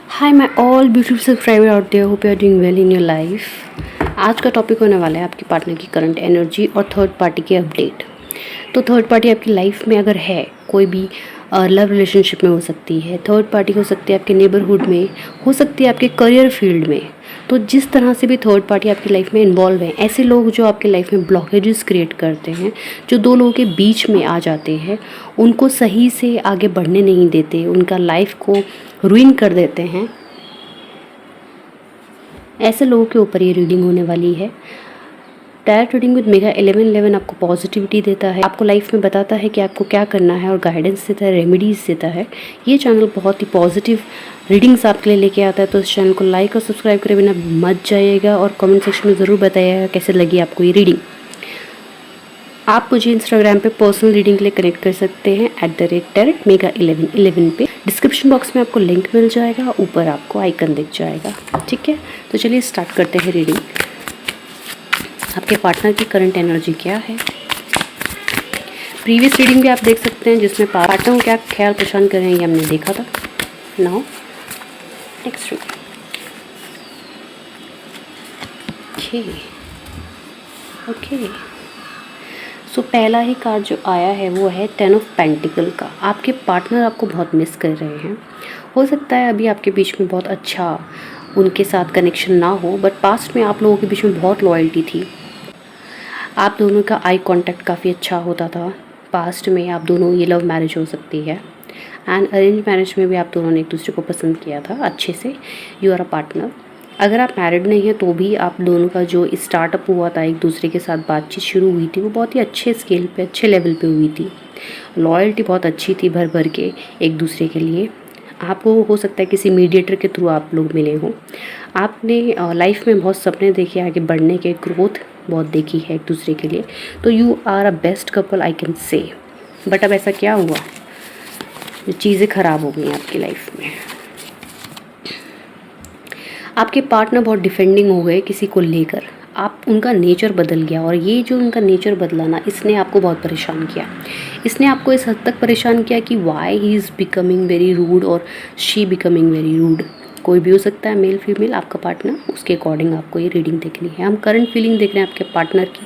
Hi my all beautiful subscriber out there, hope you are doing well in your life. आज का topic होने वाला है आपके पार्टनर की करंट एनर्जी और थर्ड पार्टी की अपडेट। तो थर्ड पार्टी आपकी लाइफ में अगर है, कोई भी लव रिलेशनशिप में हो सकती है, थर्ड पार्टी हो सकती है आपके नेबरहुड में, हो सकती है आपके करियर फील्ड में। तो जिस तरह से भी थर्ड पार्टी आपकी लाइफ में इन्वॉल्व है, ऐसे लोग जो आपके लाइफ में ब्लॉकेजेस क्रिएट करते हैं, जो दो लोगों के बीच में आ जाते हैं, उनको सही से आगे बढ़ने नहीं देते, उनका लाइफ को रुइन कर देते हैं, ऐसे लोगों के ऊपर ये रीडिंग होने वाली है। टैरोट रीडिंग विद मेगा 1111 आपको पॉजिटिविटी देता है, आपको लाइफ में बताता है कि आपको क्या करना है और गाइडेंस देता है, रेमेडीज देता है। ये चैनल बहुत ही पॉजिटिव रीडिंग्स आपके लिए लेके आता है, तो इस चैनल को लाइक और सब्सक्राइब करे बिना मत जाइएगा और कमेंट सेक्शन में ज़रूर बताइएगा कैसे लगी आपको ये रीडिंग। आप मुझे इंस्टाग्राम पे पर्सनल रीडिंग के लिए कनेक्ट कर सकते हैं @tarotmega1111 पे। डिस्क्रिप्शन बॉक्स में आपको लिंक मिल जाएगा, ऊपर आपको आइकन दिख जाएगा। ठीक है, तो चलिए स्टार्ट करते हैं रीडिंग। आपके पार्टनर की करंट एनर्जी क्या है। प्रीवियस रीडिंग भी आप देख सकते हैं जिसमें पार्टनर को क्या ख्याल परेशान कर रहे हैं, ये हमने देखा था। Now next reading. Okay so पहला ही कार्ड जो आया है वो है 10 ऑफ पेंटिकल का। आपके पार्टनर आपको बहुत मिस कर रहे हैं। हो सकता है अभी आपके बीच में बहुत अच्छा उनके साथ कनेक्शन ना हो, बट पास्ट में आप लोगों के बीच में बहुत लॉयल्टी थी। आप दोनों का आई कांटेक्ट काफ़ी अच्छा होता था। पास्ट में आप दोनों, ये लव मैरिज हो सकती है एंड अरेंज मैरिज में भी आप दोनों ने एक दूसरे को पसंद किया था अच्छे से। You are a partner. अगर आप मैरिड नहीं हैं तो भी आप दोनों का जो स्टार्टअप हुआ था, एक दूसरे के साथ बातचीत शुरू हुई थी, वो बहुत ही अच्छे स्केल पे, अच्छे लेवल पे हुई थी। लॉयल्टी बहुत अच्छी थी, भर भर के एक दूसरे के लिए। आपको हो सकता है किसी मीडिएटर के थ्रू आप लोग मिले हों। आपने लाइफ में बहुत सपने देखे, आगे बढ़ने के, ग्रोथ बहुत देखी है एक दूसरे के लिए। तो you are a best couple I can say. But अब ऐसा क्या हुआ, चीज़ें ख़राब हो गई आपकी लाइफ में। आपके पार्टनर बहुत डिफेंडिंग हो गए किसी को लेकर। आप, उनका नेचर बदल गया, और ये जो उनका नेचर बदला ना, इसने आपको बहुत परेशान किया। इसने आपको इस हद तक परेशान किया कि why he is becoming very rude और शी बिकमिंग वेरी रूड। कोई भी हो सकता है, मेल फीमेल, आपका पार्टनर, उसके अकॉर्डिंग आपको ये रीडिंग देखनी है। हम करंट फीलिंग देख रहे हैं आपके पार्टनर की।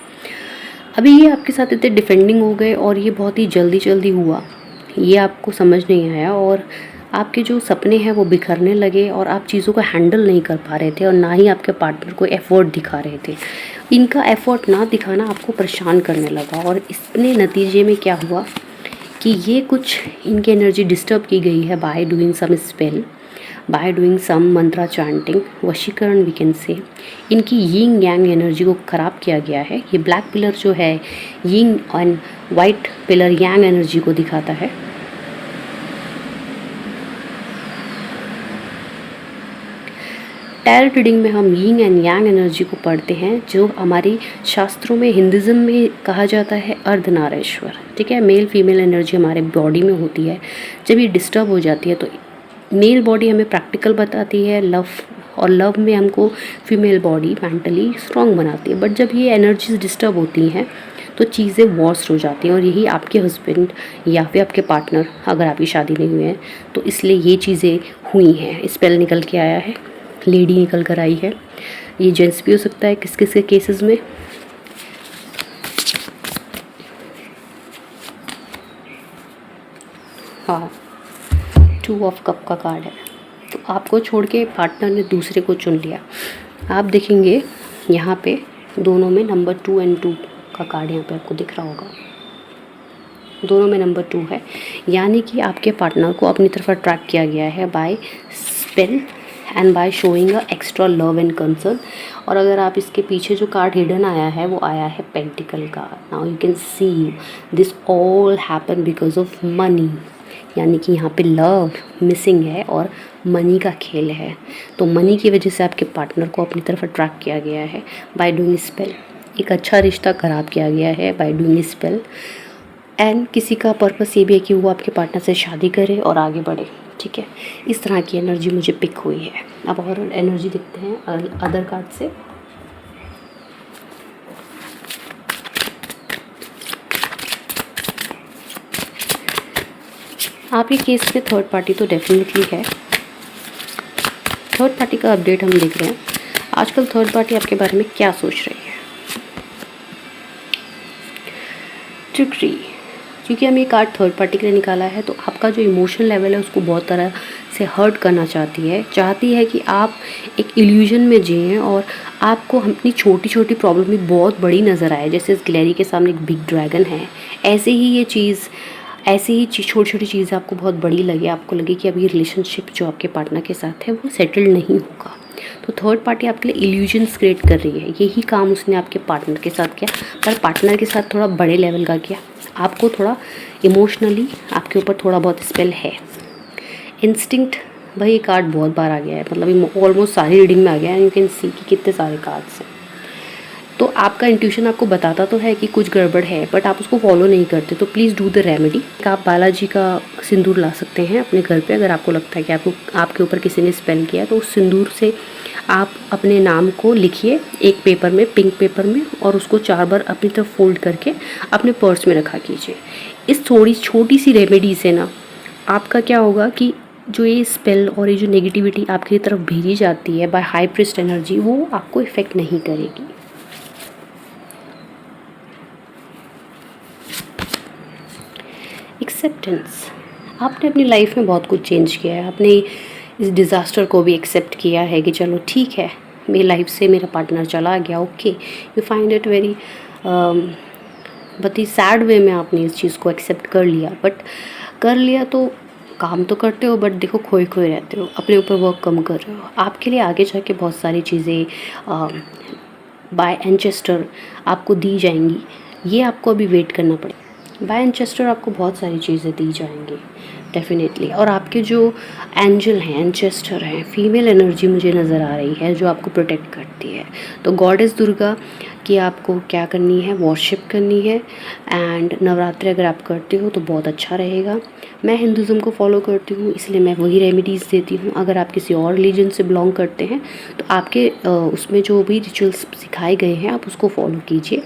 अभी ये आपके साथ इतने डिफेंडिंग हो गए और ये बहुत ही जल्दी जल्दी हुआ, ये आपको समझ नहीं आया, और आपके जो सपने हैं वो बिखरने लगे और आप चीज़ों को हैंडल नहीं कर पा रहे थे, और ना ही आपके पार्टनर को एफर्ट दिखा रहे थे। इनका एफर्ट ना दिखाना आपको परेशान करने लगा, और इसने नतीजे में क्या हुआ कि ये कुछ इनकी एनर्जी डिस्टर्ब की गई है by doing some spell, by doing some mantra chanting, vashikaran we can say. इनकी यिंग यांग एनर्जी को ख़राब किया गया है। ये ब्लैक पिलर जो है, yin and white pillar Yang energy को दिखाता है। टैरोट रीडिंग में हम यिंग एंड यांग एनर्जी को पढ़ते हैं, जो हमारी शास्त्रों में, हिंदुज़म में कहा जाता है अर्धनारीश्वर। ठीक है, मेल फीमेल एनर्जी हमारे बॉडी में होती है। जब ये डिस्टर्ब हो जाती है तो मेल बॉडी हमें प्रैक्टिकल बताती है लव, और लव में हमको फीमेल बॉडी मेंटली स्ट्रांग बनाती है। बट जब ये एनर्जीज डिस्टर्ब होती हैं तो चीज़ें वर्स्ट हो जाती हैं, और यही आपके हस्बैंड या फिर आपके पार्टनर, अगर आपकी शादी नहीं हुई है तो इसलिए ये चीज़ें हुई हैं। स्पेल निकल के आया है, लेडी निकल कर आई है। ये जेंट्स भी हो सकता है किस किस के केसेस में। हाँ, 2 ऑफ कप का कार्ड है। तो आपको छोड़ के पार्टनर ने दूसरे को चुन लिया। आप देखेंगे यहाँ पे दोनों में नंबर 2 एंड 2 का कार्ड यहाँ पे आपको दिख रहा होगा। दोनों में नंबर 2 है, यानी कि आपके पार्टनर को अपनी तरफ अट्रैक्ट किया गया है by spell and by showing a extra love and concern. और अगर आप इसके पीछे जो कार्ड हिडन आया है वो आया है पेंटिकल का। Now you can see this all happen because of money, यानी कि यहाँ पे लव मिसिंग है और मनी का खेल है। तो मनी की वजह से आपके पार्टनर को अपनी तरफ अट्रैक्ट किया गया है बाय डूइंग स्पेल। एक अच्छा रिश्ता खराब किया गया है बाय डूइंग स्पेल। एंड किसी का पर्पस ये भी है कि वो आपके पार्टनर से शादी करे और आगे बढ़े। ठीक है, इस तरह की एनर्जी मुझे पिक हुई है। अब और एनर्जी देखते हैं अदर कार्ड से। आपके केस में थर्ड पार्टी तो डेफिनेटली है, थर्ड पार्टी का अपडेट हम देख रहे हैं। आजकल थर्ड पार्टी आपके बारे में क्या सोच रही है। ट्रिकरी, क्योंकि हम ये कार्ड थर्ड पार्टी के लिए निकाला है, तो आपका जो इमोशन लेवल है उसको बहुत तरह से हर्ट करना चाहती है कि आप एक इल्यूजन में जिएं और आपको अपनी छोटी छोटी प्रॉब्लम भी बहुत बड़ी नज़र आए। जैसे इस ग्लैरी के सामने एक बिग ड्रैगन है, ऐसे ही छोटी छोटी चीज़ें आपको बहुत बड़ी लगे, आपको लगे कि अब ये रिलेशनशिप जो आपके पार्टनर के साथ है वो सेटल्ड नहीं होगा। तो थर्ड पार्टी आपके लिए इल्यूजन्स क्रिएट कर रही है। यही काम उसने आपके पार्टनर के साथ किया, पर पार्टनर के साथ थोड़ा बड़े लेवल का किया। आपको थोड़ा इमोशनली आपके ऊपर थोड़ा बहुत स्पेल है। इंस्टिंक्ट, भाई ये कार्ड बहुत बार आ गया है, मतलब ऑलमोस्ट सारी रीडिंग में आ गया है। यू कैन सी कि कितने सारे कार्ड्स हैं। तो आपका इंट्यूशन आपको बताता तो है कि कुछ गड़बड़ है, बट आप उसको फॉलो नहीं करते। तो प्लीज़ डू द रेमेडी। आप बालाजी का सिंदूर ला सकते हैं अपने घर पे। अगर आपको लगता है कि आपके ऊपर किसी ने स्पेल किया, तो उस सिंदूर से आप अपने नाम को लिखिए एक पेपर में, पिंक पेपर में, और उसको 4 बार अपनी तरफ फोल्ड करके अपने पर्स में रखा कीजिए। इस थोड़ी छोटी सी रेमेडी से ना आपका क्या होगा कि जो ये स्पेल और ये जो नेगेटिविटी आपकी तरफ भेजी जाती है बाय हाई प्रीस्ट एनर्जी, वो आपको इफ़ेक्ट नहीं करेगी। एक्सेप्टेंस, आपने अपनी लाइफ में बहुत कुछ चेंज किया है। आपने इस डिज़ास्टर को भी एक्सेप्ट किया है कि चलो ठीक है, मेरी लाइफ से मेरा पार्टनर चला गया, okay. You find it very बहुत ही सैड वे में आपने इस चीज़ को एक्सेप्ट कर लिया। बट कर लिया तो काम तो करते हो, बट देखो खोए खोए रहते हो, अपने ऊपर वर्क कम कर रहे हो। आपके लिए आगे जाके बहुत सारी चीज़ें बाय एंचेस्टर आपको दी जाएंगी। ये आपको अभी वेट करना पड़ेगा। बाय एंचेस्टर आपको बहुत सारी चीज़ें दी जाएंगी डेफिनेटली। और आपके जो एंजल हैं, एंचेस्टर हैं, फीमेल एनर्जी मुझे नज़र आ रही है जो आपको प्रोटेक्ट करती है। तो गॉडेस दुर्गा की आपको क्या करनी है, वर्शिप करनी है। एंड नवरात्रि अगर आप करते हो तो बहुत अच्छा रहेगा। मैं हिंदुज़म को फॉलो करती हूँ, इसलिए मैं वही रेमेडीज़ देती हूँ। अगर आप किसी और रिलीजन से बिलोंग करते हैं तो आपके उसमें जो भी रिचुअल्स सिखाए गए हैं आप उसको फॉलो कीजिए।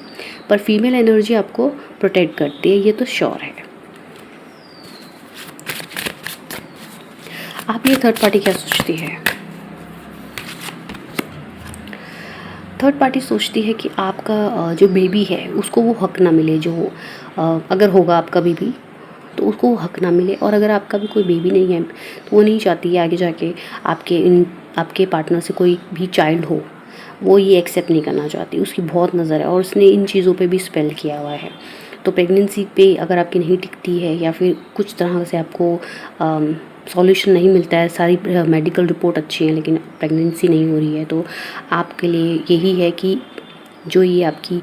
पर फीमेल एनर्जी आपको प्रोटेक्ट करती है, ये तो श्योर है। आप ये थर्ड पार्टी क्या सोचती है? थर्ड पार्टी सोचती है कि आपका जो बेबी है उसको वो हक ना मिले, जो अगर होगा आपका बेबी तो उसको वो हक ना मिले। और अगर आपका भी कोई बेबी नहीं है तो वो नहीं चाहती है आगे जाके आपके पार्टनर से कोई भी चाइल्ड हो, वो ये एक्सेप्ट नहीं करना चाहती। उसकी बहुत नज़र है और उसने इन चीज़ों पे भी स्पेल किया हुआ है। तो प्रेगनेंसी पे अगर आपकी नहीं टिकती है या फिर कुछ तरह से आपको सॉल्यूशन नहीं मिलता है, सारी मेडिकल रिपोर्ट अच्छी है लेकिन प्रेगनेंसी नहीं हो रही है, तो आपके लिए यही है कि जो ये आपकी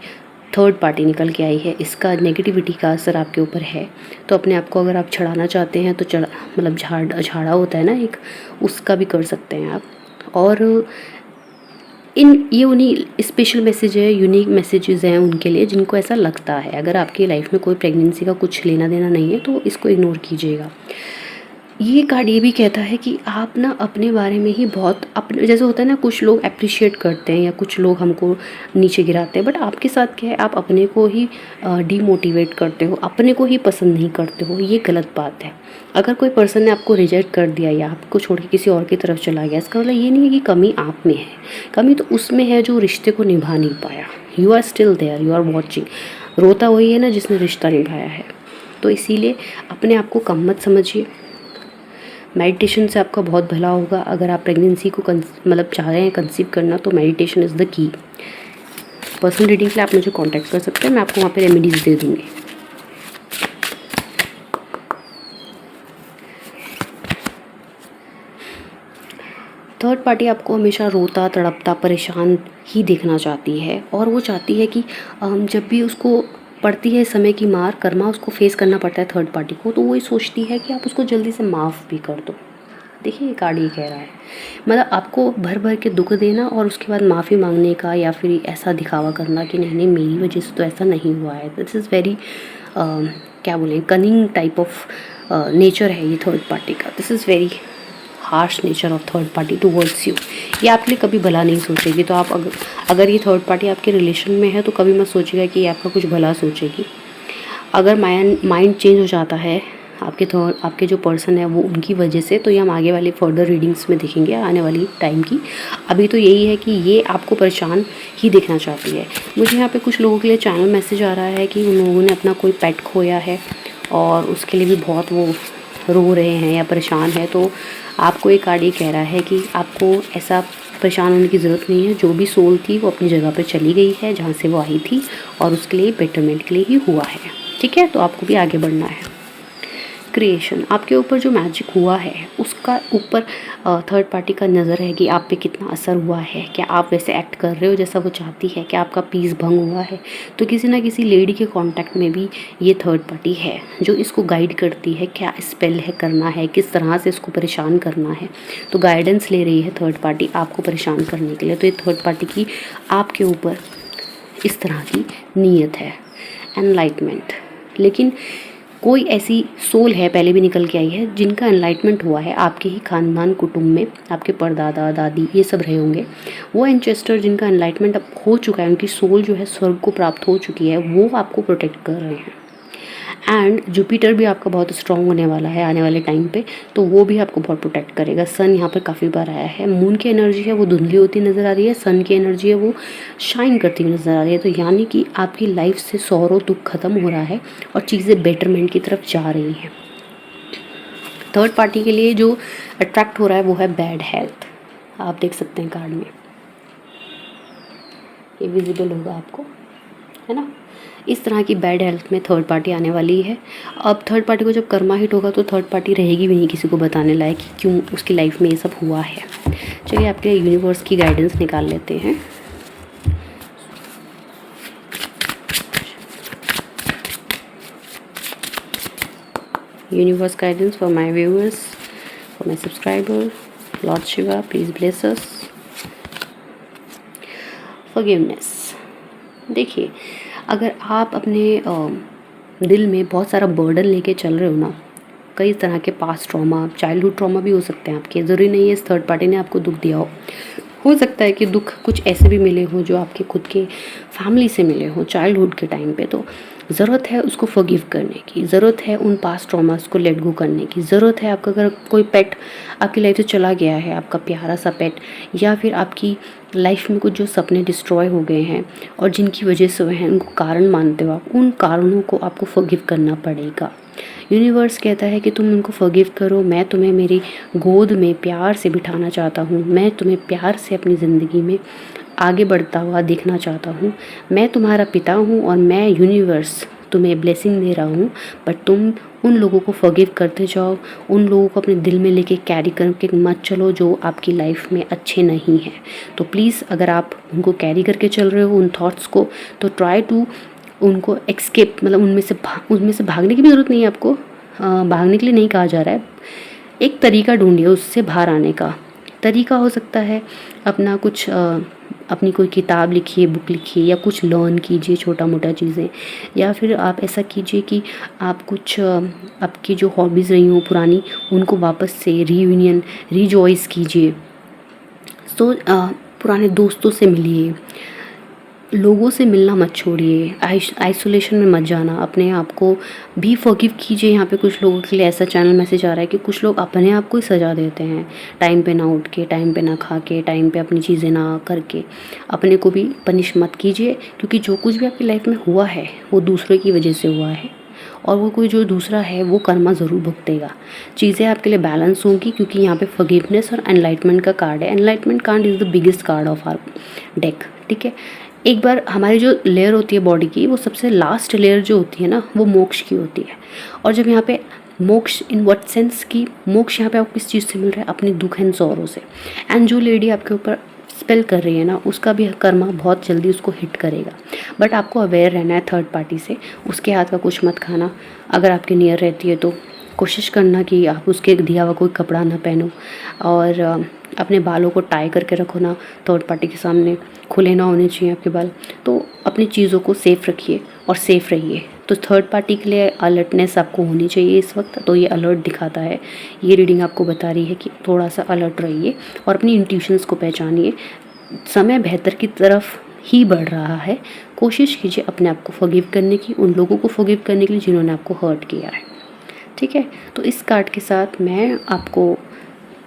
थर्ड पार्टी निकल के आई है इसका नेगेटिविटी का असर आपके ऊपर है। तो अपने आप को अगर आप छड़ाना चाहते हैं तो मतलब झाड़ा होता है ना एक, उसका भी कर सकते हैं आप। और ये उन्हीं स्पेशल मैसेज है, यूनिक मैसेजेस हैं उनके लिए जिनको ऐसा लगता है। अगर आपकी लाइफ में कोई प्रेगनेंसी का कुछ लेना देना नहीं है तो इसको इग्नोर कीजिएगा। ये कार्ड ये भी कहता है कि आप ना अपने बारे में ही बहुत अपने, जैसे होता है ना कुछ लोग अप्रिशिएट करते हैं या कुछ लोग हमको नीचे गिराते हैं, बट आपके साथ क्या है, आप अपने को ही डीमोटिवेट करते हो, अपने को ही पसंद नहीं करते हो। ये गलत बात है। अगर कोई पर्सन ने आपको रिजेक्ट कर दिया या आपको छोड़ के किसी और की तरफ चला गया, इसका मतलब ये नहीं है कि कमी आप में है, कमी तो उसमें है जो रिश्ते को निभा नहीं पाया। You are still there, you are watching. रोता वही है ना जिसने रिश्ता निभाया है। तो इसीलिए अपने आप को कम मत समझिए। मेडिटेशन से आपका बहुत भला होगा। अगर आप प्रेगनेंसी को मतलब चाह रहे हैं कंसीव करना, तो meditation is the key. Personal reading के लिए आप मुझे कांटेक्ट कर सकते हैं, मैं आपको वहाँ पे रेमेडीज़ दे दूँगी। थर्ड पार्टी आपको हमेशा रोता, तड़पता, परेशान ही देखना चाहती है। और वो चाहती है कि जब भी उसको पड़ती है समय की मार, कर्मा उसको फेस करना पड़ता है थर्ड पार्टी को, तो वो ये सोचती है कि आप उसको जल्दी से माफ़ भी कर दो। देखिए ये कार्ड ये कह रहा है, मतलब आपको भर भर के दुख देना और उसके बाद माफ़ी मांगने का या फिर ऐसा दिखावा करना कि नहीं मेरी वजह से तो ऐसा नहीं हुआ है। दिस इज़ वेरी क्या बोलें, कनिंग टाइप ऑफ नेचर है ये थर्ड पार्टी का। This is very harsh nature of third party towards you. ये आपके लिए कभी भला नहीं सोचेगी। तो आप अगर ये थर्ड पार्टी आपके रिलेशन में है तो कभी मत सोचिएगा कि ये आपका कुछ भला सोचेगी। अगर माइंड चेंज हो जाता है आपके जो पर्सन है वो उनकी वजह से, तो ये हम आगे वाले फर्दर रीडिंग्स में देखेंगे आने वाली टाइम की। अभी तो यही है कि ये आपको परेशान ही देखना चाहती है। मुझे यहाँ पे कुछ लोगों के लिए चैनल मैसेज आ रहा है कि उन लोगों ने अपना कोई पेट खोया है और उसके लिए भी बहुत वो रो रहे हैं या परेशान है। तो आपको एक कार्ड ये कह रहा है कि आपको ऐसा परेशान होने की ज़रूरत नहीं है। जो भी सोल थी वो अपनी जगह पर चली गई है जहाँ से वो आई थी, और उसके लिए बेटरमेंट के लिए ही हुआ है। ठीक है, तो आपको भी आगे बढ़ना है। क्रिएशन, आपके ऊपर जो मैजिक हुआ है उसका ऊपर थर्ड पार्टी का नज़र है कि आप पे कितना असर हुआ है। क्या आप वैसे एक्ट कर रहे हो जैसा वो चाहती है? क्या आपका पीस भंग हुआ है? तो किसी ना किसी लेडी के कांटेक्ट में भी ये थर्ड पार्टी है जो इसको गाइड करती है, क्या स्पेल है करना है, किस तरह से इसको परेशान करना है। तो गाइडेंस ले रही है थर्ड पार्टी आपको परेशान करने के लिए। तो ये थर्ड पार्टी की आपके ऊपर इस तरह की नीयत है। एनलाइटमेंट, लेकिन कोई ऐसी सोल है पहले भी निकल के आई है जिनका एनलाइटमेंट हुआ है आपके ही खानदान कुटुंब में, आपके परदादा दादी ये सब रहे होंगे। वो एंचेस्टर जिनका एनलाइटमेंट अब हो चुका है, उनकी सोल जो है स्वर्ग को प्राप्त हो चुकी है, वो आपको प्रोटेक्ट कर रहे हैं। एंड जुपिटर भी आपका बहुत स्ट्रॉन्ग होने वाला है आने वाले टाइम पे, तो वो भी आपको बहुत प्रोटेक्ट करेगा। सन यहाँ पर काफ़ी बार आया है। मून की एनर्जी है वो धुंधली होती नज़र आ रही है, सन की एनर्जी है वो शाइन करती हुई नज़र आ रही है। तो यानी कि आपकी लाइफ से सौरों दुख खत्म हो रहा है और चीज़ें बेटरमेंट की तरफ जा रही हैं। थर्ड पार्टी के लिए जो अट्रैक्ट हो रहा है वो है बैड हेल्थ। आप देख सकते हैं कार्ड में, ये विजिबल होगा आपको, है ना। इस तरह की बैड हेल्थ में थर्ड पार्टी आने वाली है। अब थर्ड पार्टी को जब कर्मा हिट होगा तो थर्ड पार्टी रहेगी भी नहीं किसी को बताने लायक कि क्यों उसकी लाइफ में ये सब हुआ है। चलिए आपके यूनिवर्स की गाइडेंस निकाल लेते हैं। Universe guidance for my viewers, for my subscriber. Lord Shiva please bless us. Forgiveness, देखिए अगर आप अपने दिल में बहुत सारा बर्डन लेके चल रहे हो ना, कई तरह के पास्ट ट्रॉमा, चाइल्डहुड ट्रॉमा भी हो सकते हैं आपके, ज़रूरी नहीं है इस थर्ड पार्टी ने आपको दुख दिया हो सकता है कि दुख कुछ ऐसे भी मिले हो जो आपके खुद के फैमिली से मिले हो चाइल्डहुड के टाइम पे। तो ज़रूरत है उसको फॉरगिव करने की, ज़रूरत है उन पास्ट ट्रॉमास को लेट गो करने की, ज़रूरत है। आपका अगर कोई पेट आपकी लाइफ से चला गया है, आपका प्यारा सा पेट, या फिर आपकी लाइफ में कुछ जो सपने डिस्ट्रॉय हो गए हैं और जिनकी वजह से हुए हैं, उनको कारण मानते हो आप, उन कारणों को आपको फॉरगिव करना पड़ेगा। यूनिवर्स कहता है कि तुम उनको फॉरगिव करो। मैं तुम्हें मेरी गोद में प्यार से बिठाना चाहता हूँ, मैं तुम्हें प्यार से अपनी ज़िंदगी में आगे बढ़ता हुआ देखना चाहता हूँ। मैं तुम्हारा पिता हूँ और मैं यूनिवर्स तुम्हें ब्लेसिंग दे रहा हूँ, बट तुम उन लोगों को फॉरगिव करते जाओ, उन लोगों को अपने दिल में लेके कैरी करके मत चलो जो आपकी लाइफ में अच्छे नहीं हैं। तो प्लीज़ अगर आप उनको कैरी करके चल रहे हो उन थॉट्स को, तो ट्राई टू उनको एक्सकेप, मतलब उनमें से भागने की भी ज़रूरत नहीं है आपको। भागने के लिए नहीं कहा जा रहा है, एक तरीका ढूंढिए उससे बाहर आने का। तरीका हो सकता है अपना कुछ अपनी कोई किताब लिखिए, बुक लिखिए, या कुछ लर्न कीजिए छोटा मोटा चीज़ें, या फिर आप ऐसा कीजिए कि आप कुछ आपकी जो हॉबीज़ रही हों पुरानी, उनको वापस से रीयूनियन रीजॉइस कीजिए। तो पुराने दोस्तों से मिलिए, लोगों से मिलना मत छोड़िए, आइसोलेशन में मत जाना, अपने आप को भी फॉरगिव कीजिए। यहाँ पे कुछ लोगों के लिए ऐसा चैनल मैसेज आ रहा है कि कुछ लोग अपने आप को ही सज़ा देते हैं, टाइम पे ना उठ के, टाइम पे ना खा के, टाइम पे अपनी चीज़ें ना करके। अपने को भी पनिश मत कीजिए, क्योंकि जो कुछ भी आपकी लाइफ में हुआ है वो दूसरे की वजह से हुआ है, और वो कोई जो दूसरा है वो कर्मा ज़रूर भुगतेगा। चीज़ें आपके लिए बैलेंस होंगी, क्योंकि यहाँ पे फॉरगिवनेस और एनलाइटमेंट का कार्ड है। Enlightenment card is the biggest card of our deck. ठीक है, एक बार हमारी जो लेयर होती है बॉडी की, वो सबसे लास्ट लेयर जो होती है ना, वो मोक्ष की होती है। और जब यहाँ पे मोक्ष इन व्हाट सेंस की मोक्ष यहाँ पे आपको किस चीज़ से मिल रहा है? अपनी दुख एंड सौरों से। एंड जो लेडी आपके ऊपर स्पेल कर रही है ना, उसका भी कर्मा बहुत जल्दी उसको हिट करेगा। बट आपको अवेयर रहना है थर्ड पार्टी से, उसके हाथ का कुछ मत खाना। अगर आपके नियर रहती है तो कोशिश करना कि आप उसके दिया हुआ कोई कपड़ा ना पहनो, और अपने बालों को टाई करके रखो ना थर्ड पार्टी के सामने, खुले ना होने चाहिए आपके बाल। तो अपनी चीज़ों को सेफ़ रखिए और सेफ़ रहिए। तो थर्ड पार्टी के लिए अलर्टनेस आपको होनी चाहिए इस वक्त। तो ये अलर्ट दिखाता है, ये रीडिंग आपको बता रही है कि थोड़ा सा अलर्ट रहिए और अपनी इंट्यूशंस को पहचानिए। समय बेहतर की तरफ ही बढ़ रहा है। कोशिश कीजिए अपने आप को फॉरगिव करने की, उन लोगों को फॉरगिव करने के लिए जिन्होंने आपको हर्ट किया है। ठीक है, तो इस कार्ड के साथ मैं आपको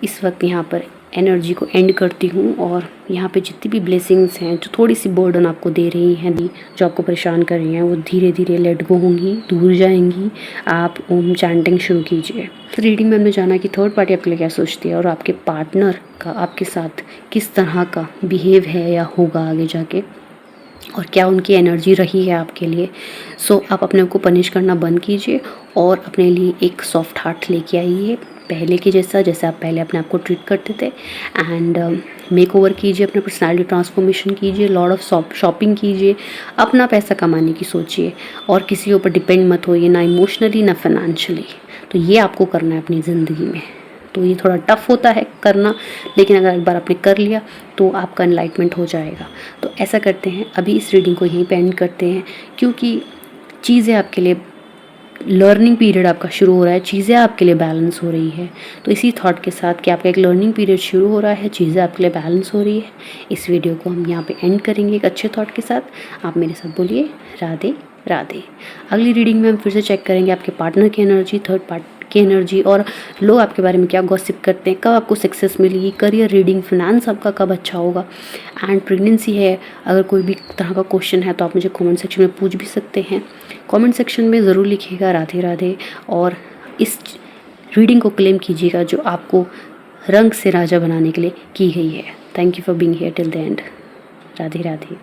इस वक्त यहाँ पर एनर्जी को एंड करती हूँ और यहाँ पे जितनी भी ब्लेसिंग्स हैं जो थोड़ी सी बर्डन आपको दे रही हैं, जो आपको परेशान कर रही हैं, वो धीरे धीरे लेट गो होंगी, दूर जाएंगी। आप ओम चैंटिंग शुरू कीजिए। तो रीडिंग में हमने जाना कि थर्ड पार्टी आपके लिए क्या सोचती है और आपके पार्टनर का आपके साथ किस तरह का बिहेव है या होगा आगे जाके, और क्या उनकी एनर्जी रही है आपके लिए। सो आप अपने आप को पनिश करना बंद कीजिए और अपने लिए एक सॉफ्ट हार्ट लेके आइए, पहले के जैसा, जैसे आप पहले अपने आप को ट्रीट करते थे। एंड मेक ओवर कीजिए, अपने पर्सनालिटी ट्रांसफॉर्मेशन कीजिए, लॉट ऑफ शॉपिंग कीजिए, अपना पैसा कमाने की सोचिए और किसी के ऊपर डिपेंड मत होइए, ना इमोशनली ना फाइनेंशियली। तो ये आपको करना है अपनी ज़िंदगी में। तो ये थोड़ा टफ होता है करना, लेकिन अगर एक बार आपने कर लिया तो आपका एनलाइटमेंट हो जाएगा। तो ऐसा करते हैं, अभी इस रीडिंग को यहीं पे एंड करते हैं, क्योंकि चीज़ें आपके लिए, लर्निंग पीरियड आपका शुरू हो रहा है, चीज़ें आपके लिए बैलेंस हो रही है। तो इसी थॉट के साथ कि आपका एक लर्निंग पीरियड शुरू हो रहा है, चीज़ें आपके लिए बैलेंस हो रही है, इस वीडियो को हम यहाँ पे एंड करेंगे एक अच्छे थॉट के साथ। आप मेरे साथ बोलिए राधे राधे। अगली रीडिंग में हम फिर से चेक करेंगे आपके पार्टनर की एनर्जी, थर्ड पार्टी की एनर्जी, और लोग आपके बारे में क्या गॉसिप करते हैं, कब आपको सक्सेस मिलेगी, करियर रीडिंग, फिनेंस आपका कब अच्छा होगा, एंड प्रेगनेंसी है। अगर कोई भी तरह का क्वेश्चन है तो आप मुझे कमेंट सेक्शन में पूछ भी सकते हैं। कमेंट सेक्शन में ज़रूर लिखिएगा राधे राधे, और इस रीडिंग को क्लेम कीजिएगा जो आपको रंग से राजा बनाने के लिए की गई है। Thank you for being here till the end. Radhe Radhe.